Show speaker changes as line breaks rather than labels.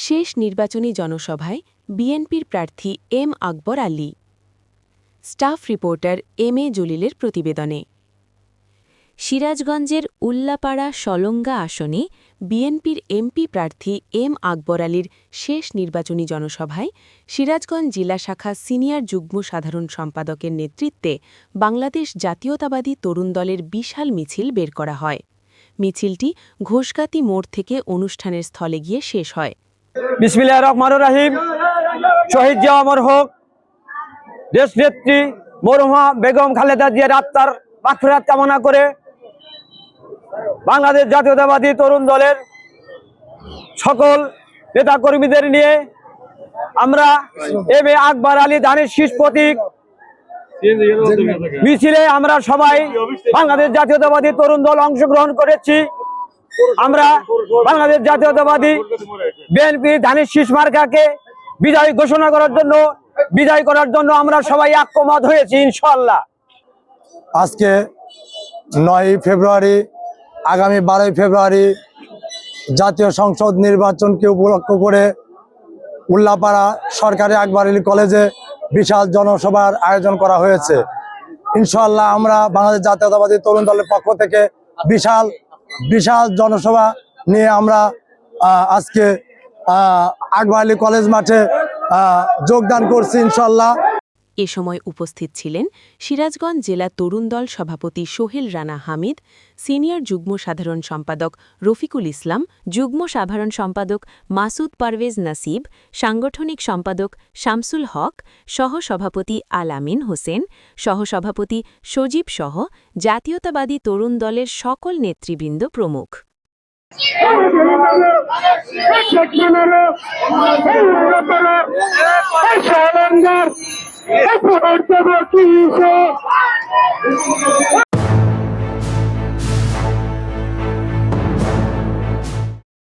শেষ নির্বাচনী জনসভায় বিএনপির প্রার্থী M Akbar Ali. Staff reporter M A জলিলের প্রতিবেদনে। সিরাজগঞ্জের উল্লাপাড়া সলঙ্গা আসনে বিএনপির এমপি প্রার্থী এম আকবর আলীর শেষ নির্বাচনী জনসভায় সিরাজগঞ্জ জেলা শাখা সিনিয়র যুগ্ম সাধারণ সম্পাদকের নেতৃত্বে বাংলাদেশ জাতীয়তাবাদী তরুণ দলের বিশাল মিছিল বের করা হয়। মিছিলটি ঘোষগাতি মোড় থেকে অনুষ্ঠানের স্থলে গিয়ে শেষ হয়।
বিসমিল্লাহির রহমানির রহিম। শহীদ জিয়া অমর হোক। দেশনেত্রী মরহুমা বেগম খালেদা জিয়ার আত্মার মাগফিরাত কামনা করে বাংলাদেশ জাতীয়তাবাদী তরুণ দলের সকল নেতাকর্মীদের নিয়ে আমরা এম এ আকবর আলী ধানের শীষ প্রতীক মিছিলে আমরা সবাই বাংলাদেশ জাতীয়তাবাদী তরুণ দল অংশগ্রহণ করেছি। আমরা বাংলাদেশ জাতীয়তাবাদী বিএনপি ধানের শীষ মার্কাকে বিজয় ঘোষণা করার জন্য আমরা সবাই ঐক্যমত হয়েছি ইনশাআল্লাহ।
আজকে 9 ফেব্রুয়ারি, আগামী 12 ফেব্রুয়ারি জাতীয় সংসদ নির্বাচনকে উপলক্ষ করে উল্লাপাড়া সরকারি আকবর আলী কলেজে বিশাল জনসভার আয়োজন করা হয়েছে। ইনশাআল্লাহ আমরা বাংলাদেশ জাতীয়তাবাদী তরুণ দলের পক্ষ থেকে বিশাল জনসভা নিয়ে আমরা আজকে আকবর আলী কলেজ মাঠে যোগদান করছি ইনশাআল্লাহ।
এ সময় উপস্থিত ছিলেন সিরাজগঞ্জ জেলা তরুণ দল সভাপতি সোহেল রানা হামিদ, সিনিয়র যুগ্ম সাধারণ সম্পাদক রফিকুল ইসলাম, যুগ্ম সাধারণ সম্পাদক মাসুদ পারভেজ নাসিব, সাংগঠনিক সম্পাদক শামসুল হক, সহসভাপতি আল আমিন হোসেন, সহসভাপতি সজীব সহ জাতীয়তাবাদী তরুণ দলের সকল নেতৃবৃন্দ প্রমুখ।